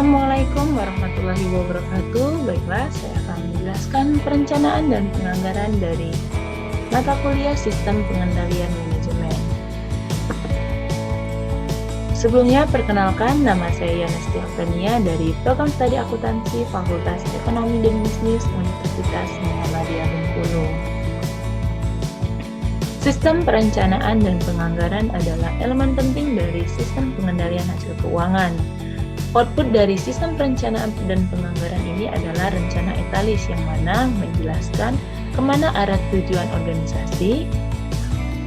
Assalamualaikum warahmatullahi wabarakatuh. Baiklah, saya akan menjelaskan perencanaan dan penganggaran dari mata kuliah Sistem Pengendalian Manajemen. Sebelumnya, perkenalkan, nama saya Yana Stiavania dari Program Studi Akuntansi Fakultas Ekonomi dan Bisnis Universitas Muhammadiyah Bengkulu. Sistem perencanaan dan penganggaran adalah elemen penting dari sistem pengendalian hasil keuangan. Output dari sistem perencanaan dan penganggaran ini adalah rencana etalis yang mana menjelaskan kemana arah tujuan organisasi.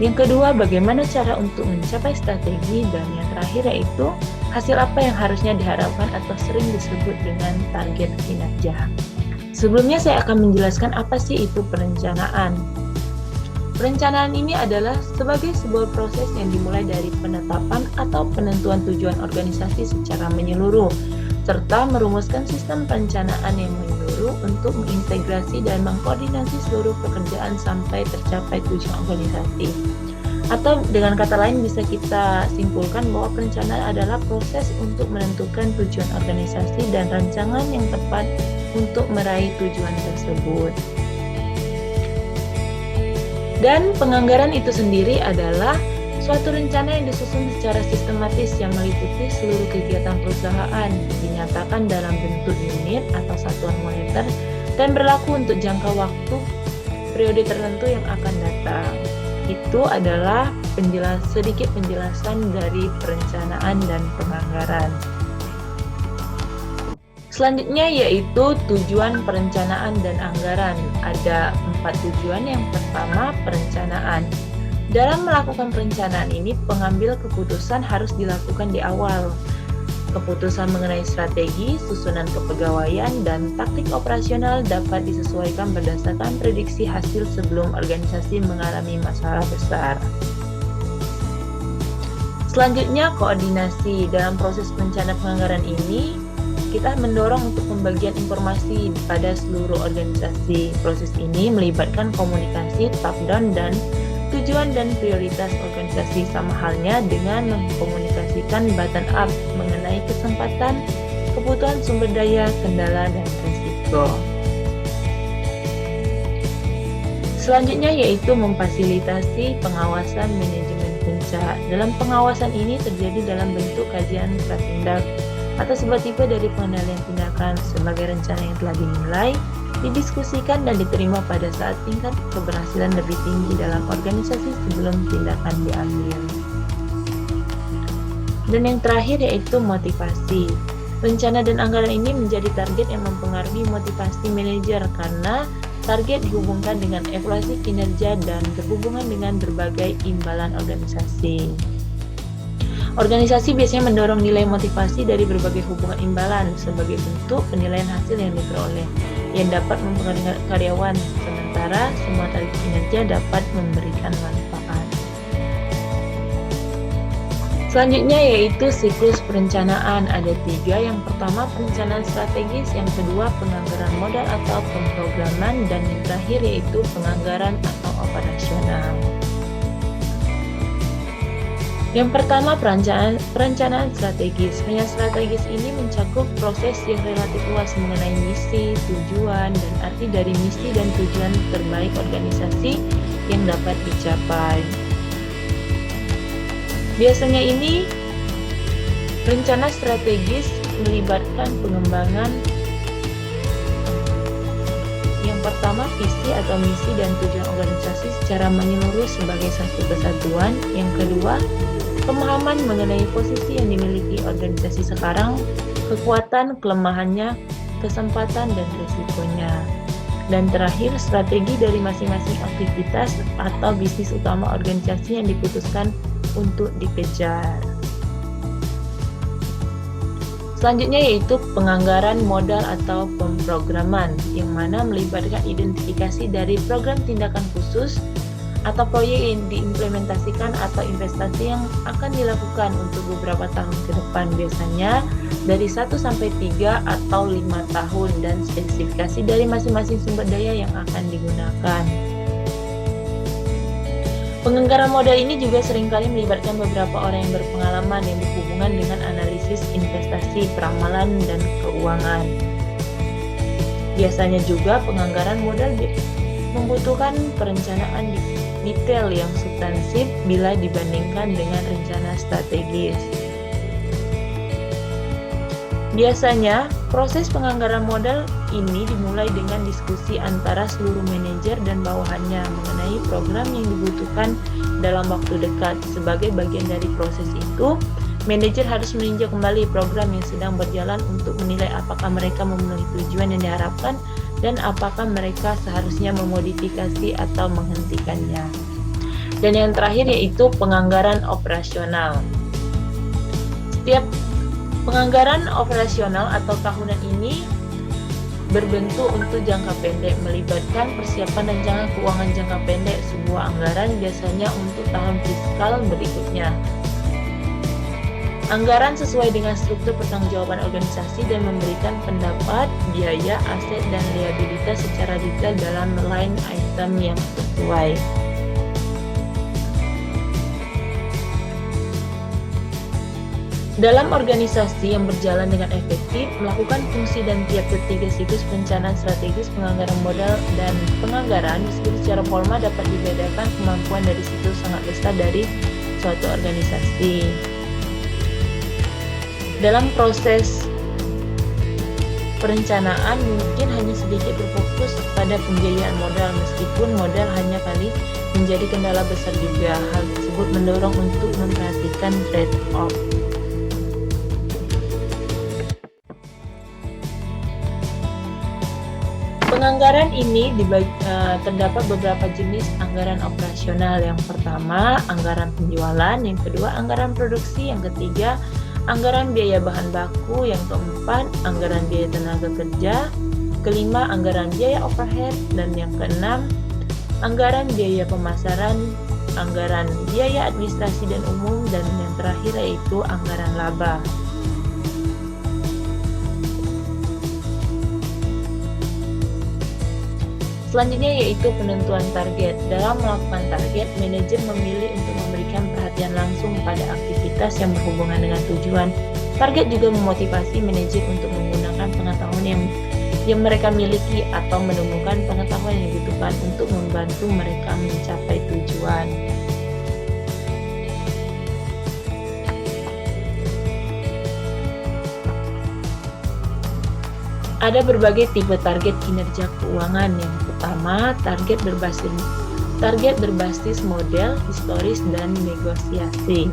Yang kedua, bagaimana cara untuk mencapai strategi, dan yang terakhir yaitu hasil apa yang harusnya diharapkan atau sering disebut dengan target kinerja. Sebelumnya saya akan menjelaskan apa sih itu perencanaan. Perencanaan ini adalah sebagai sebuah proses yang dimulai dari penetapan atau penentuan tujuan organisasi secara menyeluruh, serta merumuskan sistem perencanaan yang menyeluruh untuk mengintegrasi dan mengkoordinasi seluruh pekerjaan sampai tercapai tujuan organisasi. Atau dengan kata lain bisa kita simpulkan bahwa perencanaan adalah proses untuk menentukan tujuan organisasi dan rancangan yang tepat untuk meraih tujuan tersebut. Dan penganggaran itu sendiri adalah suatu rencana yang disusun secara sistematis yang meliputi seluruh kegiatan perusahaan, dinyatakan dalam bentuk unit atau satuan moneter, dan berlaku untuk jangka waktu periode tertentu yang akan datang. Itu adalah sedikit penjelasan dari perencanaan dan penganggaran. Selanjutnya yaitu tujuan perencanaan dan anggaran. Ada 4 tujuan. Yang pertama, perencanaan. Dalam melakukan perencanaan ini, pengambil keputusan harus dilakukan di awal. Keputusan mengenai strategi, susunan kepegawaian, dan taktik operasional dapat disesuaikan berdasarkan prediksi hasil sebelum organisasi mengalami masalah besar. Selanjutnya, koordinasi. Dalam proses perencanaan penganggaran ini, kita mendorong untuk pembagian informasi pada seluruh organisasi. Proses ini melibatkan komunikasi top-down dan tujuan dan prioritas organisasi, sama halnya dengan mengkomunikasikan bottom-up mengenai kesempatan, kebutuhan sumber daya, kendala, dan risiko. Selanjutnya yaitu memfasilitasi pengawasan manajemen puncak. Dalam pengawasan ini terjadi dalam bentuk kajian pratindak atau sebuah tipe dari pengendalian tindakan sebagai rencana yang telah dinilai, didiskusikan, dan diterima pada saat tingkat keberhasilan lebih tinggi dalam organisasi sebelum tindakan diambil. Dan yang terakhir yaitu motivasi. Rencana dan anggaran ini menjadi target yang mempengaruhi motivasi manajer karena target dihubungkan dengan evaluasi kinerja dan berhubungan dengan berbagai imbalan organisasi. Organisasi biasanya mendorong nilai motivasi dari berbagai hubungan imbalan sebagai bentuk penilaian hasil yang diperoleh, yang dapat mempengaruhi karyawan, sementara semua target kinerja dapat memberikan manfaat. Selanjutnya yaitu siklus perencanaan. Ada 3. Yang pertama, perencanaan strategis. Yang kedua, penganggaran modal atau pemrograman. Dan yang terakhir yaitu penganggaran atau operasional. Yang pertama, perencanaan strategis. Perencanaan strategis ini mencakup proses yang relatif luas mengenai misi, tujuan, dan arti dari misi dan tujuan terbaik organisasi yang dapat dicapai. Biasanya ini, rencana strategis melibatkan pengembangan yang pertama, visi atau misi dan tujuan organisasi secara menyeluruh sebagai satu kesatuan. Yang kedua, pemahaman mengenai posisi yang dimiliki organisasi sekarang, kekuatan, kelemahannya, kesempatan, dan risikonya. Dan terakhir, strategi dari masing-masing aktivitas atau bisnis utama organisasi yang diputuskan untuk dikejar. Selanjutnya yaitu penganggaran modal atau pemrograman, yang mana melibatkan identifikasi dari program tindakan khusus atau proyek yang diimplementasikan atau investasi yang akan dilakukan untuk beberapa tahun ke depan, biasanya dari 1 sampai 3 atau 5 tahun, dan spesifikasi dari masing-masing sumber daya yang akan digunakan. Penganggaran modal ini juga seringkali melibatkan beberapa orang yang berpengalaman yang berhubungan dengan analisis investasi, peramalan, dan keuangan. Biasanya juga penganggaran modal membutuhkan perencanaan detail yang substansif bila dibandingkan dengan rencana strategis. Biasanya, proses penganggaran modal ini dimulai dengan diskusi antara seluruh manajer dan bawahannya mengenai program yang dibutuhkan dalam waktu dekat. Sebagai bagian dari proses itu, manajer harus meninjau kembali program yang sedang berjalan untuk menilai apakah mereka memenuhi tujuan yang diharapkan dan apakah mereka seharusnya memodifikasi atau menghentikannya. Dan yang terakhir yaitu penganggaran operasional. Setiap penganggaran operasional atau tahunan ini berbentuk untuk jangka pendek, melibatkan persiapan rancangan keuangan jangka pendek sebuah anggaran biasanya untuk tahun fiskal berikutnya. Anggaran sesuai dengan struktur pertanggungjawaban organisasi dan memberikan pendapat, biaya, aset, dan liabilitas secara detail dalam line item yang sesuai. Dalam organisasi yang berjalan dengan efektif, melakukan fungsi dan tiap ketiga siklus perencanaan strategis penganggaran modal dan penganggaran disebut secara formal dapat dibedakan kemampuan dari siklus sangat besar dari suatu organisasi. Dalam proses perencanaan mungkin hanya sedikit berfokus pada pembiayaan modal, meskipun modal hanya kali menjadi kendala besar juga. Hal tersebut mendorong untuk memperhatikan trade-off. Penganggaran ini terdapat beberapa jenis anggaran operasional. Yang pertama, anggaran penjualan. Yang kedua, anggaran produksi. Yang ketiga, anggaran biaya bahan baku. Yang keempat, anggaran biaya tenaga kerja. Kelima, anggaran biaya overhead. Dan yang keenam, anggaran biaya pemasaran, anggaran biaya administrasi dan umum. Dan yang terakhir yaitu anggaran laba. Selanjutnya yaitu penentuan target. Dalam melakukan target, manajer memilih untuk memberikan perhatian langsung pada aktivitas yang berhubungan dengan tujuan. Target juga memotivasi manajer untuk menggunakan pengetahuan yang mereka miliki atau menemukan pengetahuan yang dibutuhkan untuk membantu mereka mencapai tujuan. Ada berbagai tipe target kinerja keuangan. Yang pertama, target berbasis model, historis, dan negosiasi.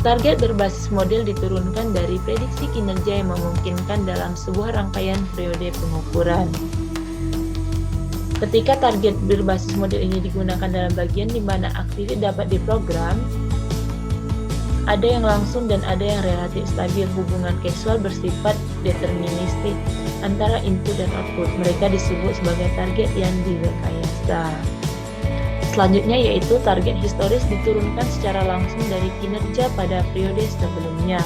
Target berbasis model diturunkan dari prediksi kinerja yang memungkinkan dalam sebuah rangkaian periode pengukuran. Ketika target berbasis model ini digunakan dalam bagian di mana aktivitas dapat diprogram, ada yang langsung dan ada yang relatif stabil. Hubungan kausal bersifat deterministik antara input dan output. Mereka disebut sebagai target yang direkayasa. Selanjutnya yaitu target historis diturunkan secara langsung dari kinerja pada periode sebelumnya.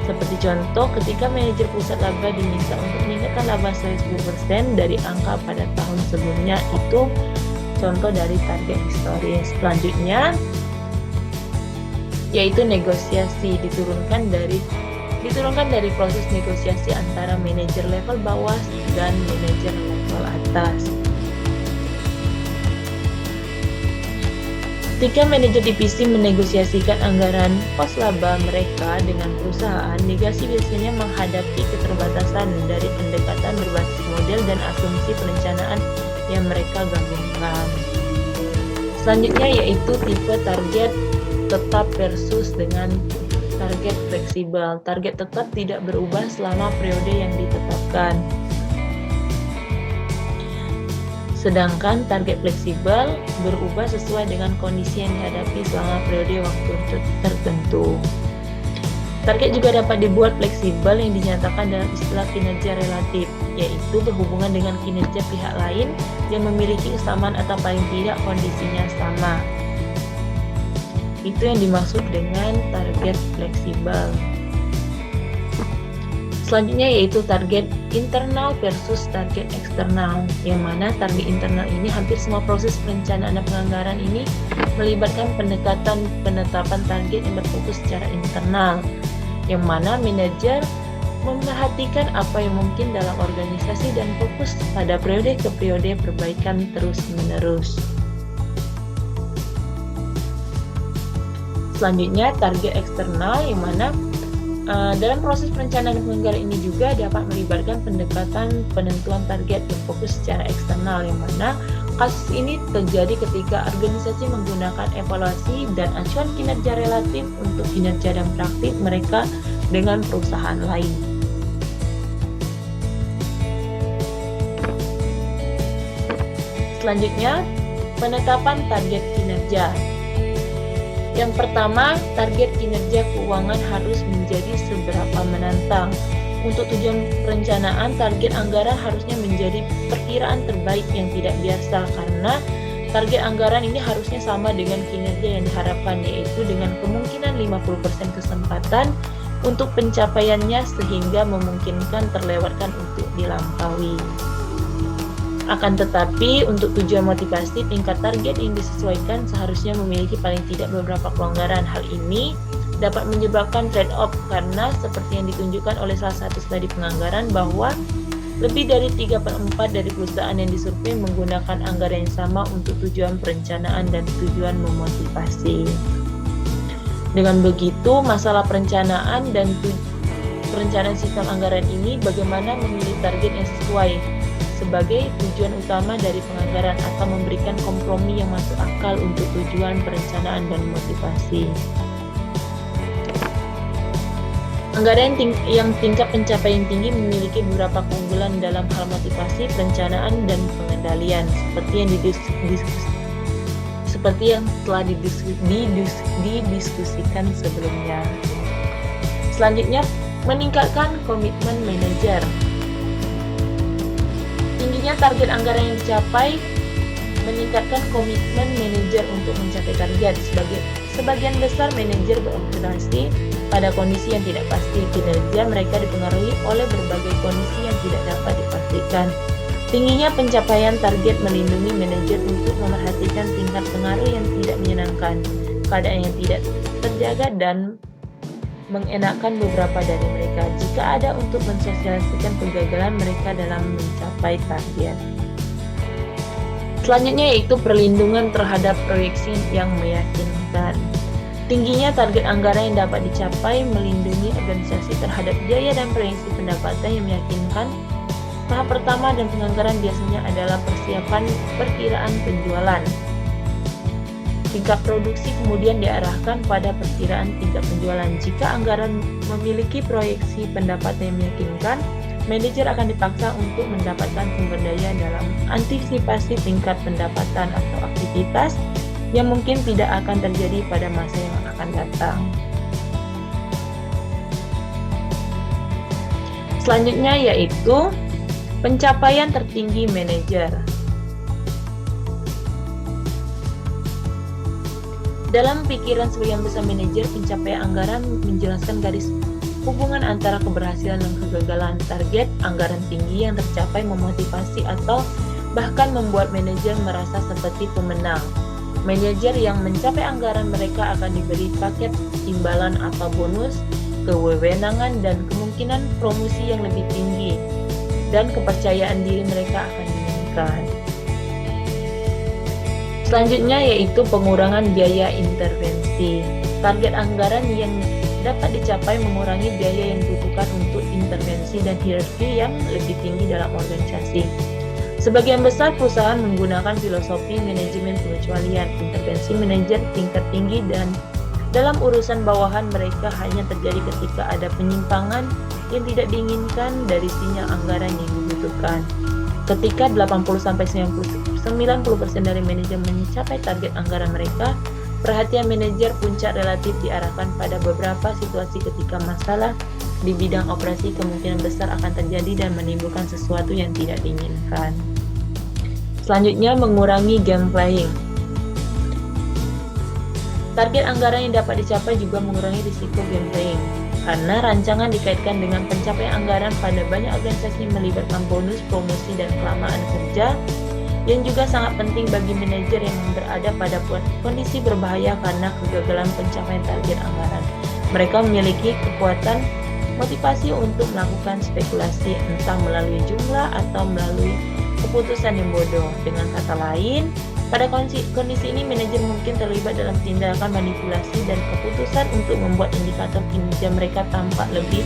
Seperti contoh, ketika manajer pusat laba diminta untuk meningkatkan laba 10% dari angka pada tahun sebelumnya, itu contoh dari target historis. Selanjutnya yaitu negosiasi, diturunkan dari proses negosiasi antara manajer level bawah dan manajer level atas. Ketika manajer divisi menegosiasikan anggaran pos laba mereka dengan perusahaan, negosiasi biasanya menghadapi keterbatasan dari pendekatan berbasis model dan asumsi perencanaan yang mereka gabungkan. Selanjutnya yaitu tipe target tetap versus dengan target fleksibel. Target tetap tidak berubah selama periode yang ditetapkan. Sedangkan target fleksibel berubah sesuai dengan kondisi yang dihadapi selama periode waktu tertentu. Target juga dapat dibuat fleksibel yang dinyatakan dalam istilah kinerja relatif, yaitu berhubungan dengan kinerja pihak lain yang memiliki kesamaan atau paling tidak kondisinya sama. Itu yang dimaksud dengan target fleksibel. Selanjutnya yaitu target internal versus target eksternal, yang mana target internal ini hampir semua proses perencanaan dan penganggaran ini melibatkan pendekatan penetapan target yang berfokus secara internal, yang mana manajer memperhatikan apa yang mungkin dalam organisasi dan fokus pada periode ke periode perbaikan terus-menerus. Selanjutnya target eksternal, yang mana dalam proses perencanaan dan penganggaran ini juga dapat melibatkan pendekatan penentuan target berfokus secara eksternal, yang mana kasus ini terjadi ketika organisasi menggunakan evaluasi dan acuan kinerja relatif untuk kinerja dan praktik mereka dengan perusahaan lain. Selanjutnya, penetapan target kinerja. Yang pertama, target kinerja keuangan harus menjadi seberapa menantang. Untuk tujuan perencanaan, target anggaran harusnya menjadi perkiraan terbaik yang tidak biasa, karena target anggaran ini harusnya sama dengan kinerja yang diharapkan, yaitu dengan kemungkinan 50% kesempatan untuk pencapaiannya sehingga memungkinkan terlewatkan untuk dilampaui. Akan tetapi, untuk tujuan motivasi, tingkat target yang disesuaikan seharusnya memiliki paling tidak beberapa pelonggaran. Hal ini dapat menyebabkan trade-off, karena seperti yang ditunjukkan oleh salah satu studi penganggaran bahwa lebih dari 3/4 dari perusahaan yang disurvei menggunakan anggaran yang sama untuk tujuan perencanaan dan tujuan memotivasi. Dengan begitu, masalah perencanaan dan perencanaan sistem anggaran ini bagaimana memilih target yang sesuai sebagai tujuan utama dari penganggaran atau memberikan kompromi yang masuk akal untuk tujuan perencanaan dan motivasi. Anggaran yang tingkat pencapaian tinggi memiliki beberapa keunggulan dalam hal motivasi, perencanaan, dan pengendalian, seperti yang telah didiskusikan sebelumnya. Selanjutnya, meningkatkan komitmen manajer. Tingginya target anggaran yang dicapai meningkatkan komitmen manajer untuk mencapai target. Sebagian besar manajer beroperasi pada kondisi yang tidak pasti. Kinerja mereka dipengaruhi oleh berbagai kondisi yang tidak dapat dipastikan. Tingginya pencapaian target melindungi manajer untuk memerhatikan tingkat pengaruh yang tidak menyenangkan, keadaan yang tidak terjaga, dan mengenakkan beberapa dari mereka jika ada untuk mensosialisasikan kegagalan mereka dalam mencapai target. Selanjutnya yaitu perlindungan terhadap proyeksi yang meyakinkan. Tingginya target anggaran yang dapat dicapai melindungi organisasi terhadap biaya dan proyeksi pendapatan yang meyakinkan. Tahap pertama dan penganggaran biasanya adalah persiapan perkiraan penjualan. Tingkat produksi kemudian diarahkan pada perkiraan tingkat penjualan. Jika anggaran memiliki proyeksi pendapatan yang meyakinkan, manajer akan dipaksa untuk mendapatkan sumber daya dalam antisipasi tingkat pendapatan atau aktivitas yang mungkin tidak akan terjadi pada masa yang akan datang. Selanjutnya yaitu pencapaian tertinggi manajer. Dalam pikiran sebagian besar manajer, pencapaian anggaran menjelaskan garis hubungan antara keberhasilan dan kegagalan. Target anggaran tinggi yang tercapai memotivasi atau bahkan membuat manajer merasa seperti pemenang. Manajer yang mencapai anggaran mereka akan diberi paket imbalan atau bonus, kewenangan, dan kemungkinan promosi yang lebih tinggi, dan kepercayaan diri mereka akan meningkat. Selanjutnya yaitu pengurangan biaya intervensi. Target anggaran yang dapat dicapai mengurangi biaya yang dibutuhkan untuk intervensi dan hierarki yang lebih tinggi dalam organisasi. Sebagian besar perusahaan menggunakan filosofi manajemen pengecualian. Intervensi manajer tingkat tinggi dan dalam urusan bawahan mereka hanya terjadi ketika ada penyimpangan yang tidak diinginkan dari sinyal anggaran yang dibutuhkan. Ketika 80-90% dari manajer mencapai target anggaran mereka, perhatian manajer puncak relatif diarahkan pada beberapa situasi ketika masalah di bidang operasi kemungkinan besar akan terjadi dan menimbulkan sesuatu yang tidak diinginkan. Selanjutnya, mengurangi game playing. Target anggaran yang dapat dicapai juga mengurangi risiko game playing. karena rancangan dikaitkan dengan pencapaian anggaran pada banyak organisasi melibatkan bonus, promosi, dan kelamaan kerja, yang juga sangat penting bagi manajer yang berada pada kondisi berbahaya karena kegagalan pencapaian target anggaran. Mereka memiliki kekuatan motivasi untuk melakukan spekulasi, entah melalui jumlah atau melalui keputusan yang bodoh. Dengan kata lain, pada kondisi ini manajer mungkin terlibat dalam tindakan manipulasi dan keputusan untuk membuat indikator kinerja mereka tampak lebih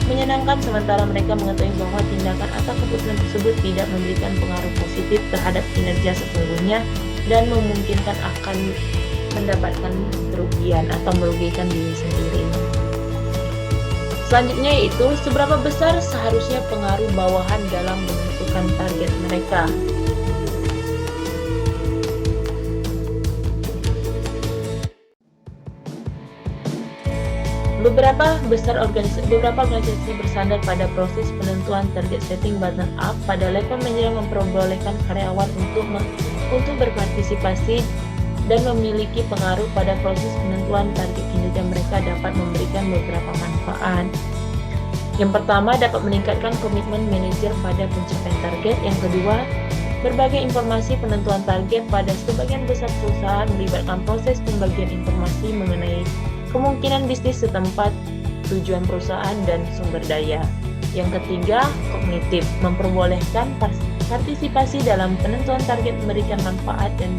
menyenangkan, sementara mereka mengetahui bahwa tindakan atau keputusan tersebut tidak memberikan pengaruh positif terhadap kinerja sesungguhnya dan memungkinkan akan mendapatkan kerugian atau merugikan diri sendiri. Selanjutnya yaitu seberapa besar seharusnya pengaruh bawahan dalam menentukan target mereka. Beberapa organisasi bersandar pada proses penentuan target setting bottom up. Pada level manajer memperbolehkan karyawan untuk berpartisipasi dan memiliki pengaruh pada proses penentuan target kinerja mereka dapat memberikan beberapa manfaat. Yang pertama, dapat meningkatkan komitmen manajer pada pencapaian target. Yang kedua, berbagai informasi penentuan target pada sebagian besar perusahaan melibatkan proses pembagian informasi mengenai kemungkinan bisnis setempat, tujuan perusahaan, dan sumber daya. Yang ketiga, kognitif, memperbolehkan partisipasi dalam penentuan target, memberikan manfaat dan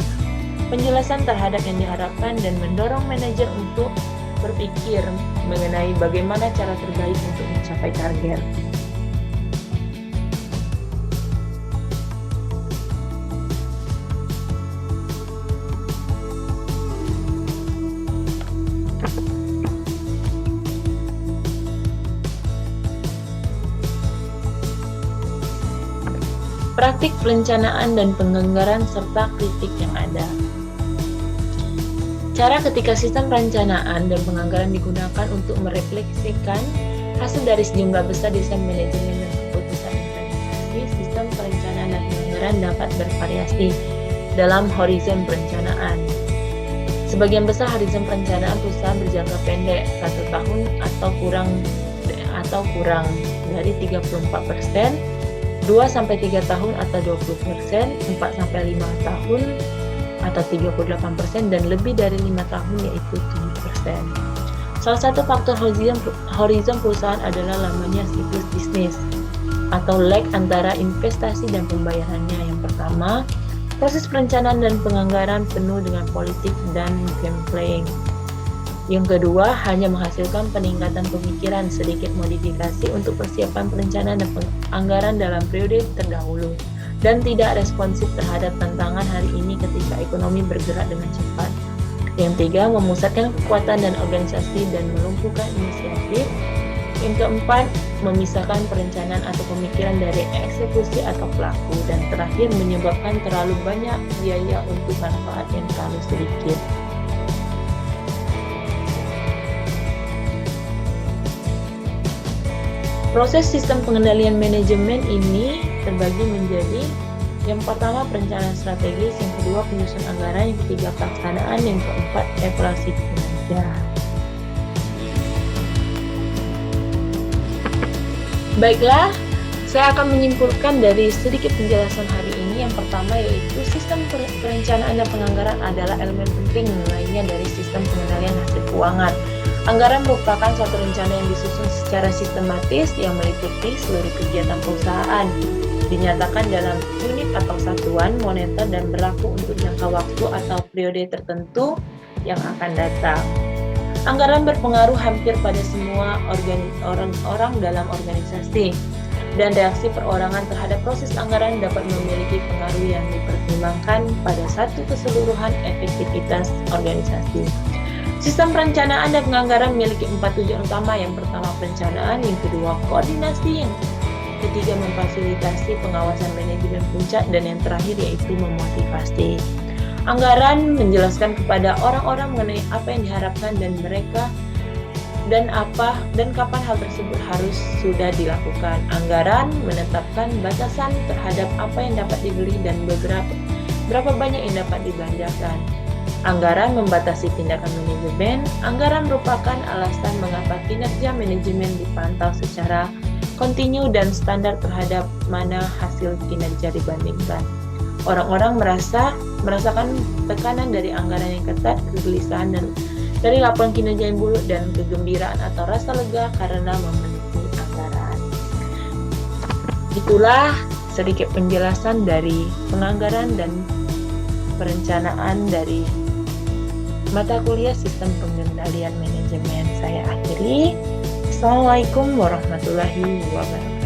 penjelasan terhadap yang diharapkan, dan mendorong manajer untuk berpikir mengenai bagaimana cara terbaik untuk mencapai target. Praktik perencanaan dan penganggaran serta kritik yang ada. Cara ketika sistem perencanaan dan penganggaran digunakan untuk merefleksikan hasil dari sejumlah besar desain manajemen dan keputusan organisasi, sistem perencanaan dan penganggaran dapat bervariasi dalam horizon perencanaan. Sebagian besar horizon perencanaan perusahaan berjangka pendek 1 tahun atau kurang dari 34%, 2-3 tahun atau 20%, 4-5 tahun atau 38%, dan lebih dari 5 tahun yaitu 7%. Salah satu faktor horizon perusahaan adalah lamanya siklus bisnis atau lag antara investasi dan pembayarannya. Yang pertama, proses perencanaan dan penganggaran penuh dengan politik dan game playing. Yang kedua, hanya menghasilkan peningkatan pemikiran, sedikit modifikasi untuk persiapan perencanaan dan penganggaran dalam periode terdahulu, dan tidak responsif terhadap tantangan hari ini ketika ekonomi bergerak dengan cepat. Yang tiga, memusatkan kekuatan dan organisasi dan melumpuhkan inisiatif. Yang keempat, memisahkan perencanaan atau pemikiran dari eksekusi atau pelaku. Dan terakhir, menyebabkan terlalu banyak biaya untuk manfaat yang terlalu sedikit. Proses sistem pengendalian manajemen ini terbagi menjadi yang pertama perencanaan strategis, yang kedua penyusunan anggaran, yang ketiga pelaksanaan, yang keempat evaluasi kinerja. Baiklah, saya akan menyimpulkan dari sedikit penjelasan hari ini. Yang pertama yaitu sistem perencanaan dan penganggaran adalah elemen penting lainnya dari sistem pengendalian hasil keuangan. Anggaran merupakan suatu rencana yang disusun secara sistematis yang meliputi seluruh kegiatan perusahaan, dinyatakan dalam unit atau satuan moneter dan berlaku untuk jangka waktu atau periode tertentu yang akan datang. Anggaran berpengaruh hampir pada semua orang dalam organisasi, dan reaksi perorangan terhadap proses anggaran dapat memiliki pengaruh yang dipertimbangkan pada satu keseluruhan efektivitas organisasi. Sistem perencanaan dan penganggaran memiliki 4 tujuan utama. Yang pertama perencanaan, yang kedua koordinasi, yang ketiga memfasilitasi pengawasan manajemen puncak, dan yang terakhir yaitu memotivasi. Anggaran menjelaskan kepada orang-orang mengenai apa yang diharapkan dan mereka dan kapan hal tersebut harus sudah dilakukan. Anggaran menetapkan batasan terhadap apa yang dapat dibeli dan berapa banyak yang dapat dibelanjakan. Anggaran membatasi tindakan manajemen. Anggaran merupakan alasan mengapa kinerja manajemen dipantau secara kontinu dan standar terhadap mana hasil kinerja dibandingkan. Orang-orang merasakan tekanan dari anggaran yang ketat, kegelisahan dan dari laporan kinerja yang buruk, dan kegembiraan atau rasa lega karena memiliki anggaran. Itulah sedikit penjelasan dari penganggaran dan perencanaan dari mata kuliah Sistem Pengendalian Manajemen. Saya akhiri. Assalamualaikum warahmatullahi wabarakatuh.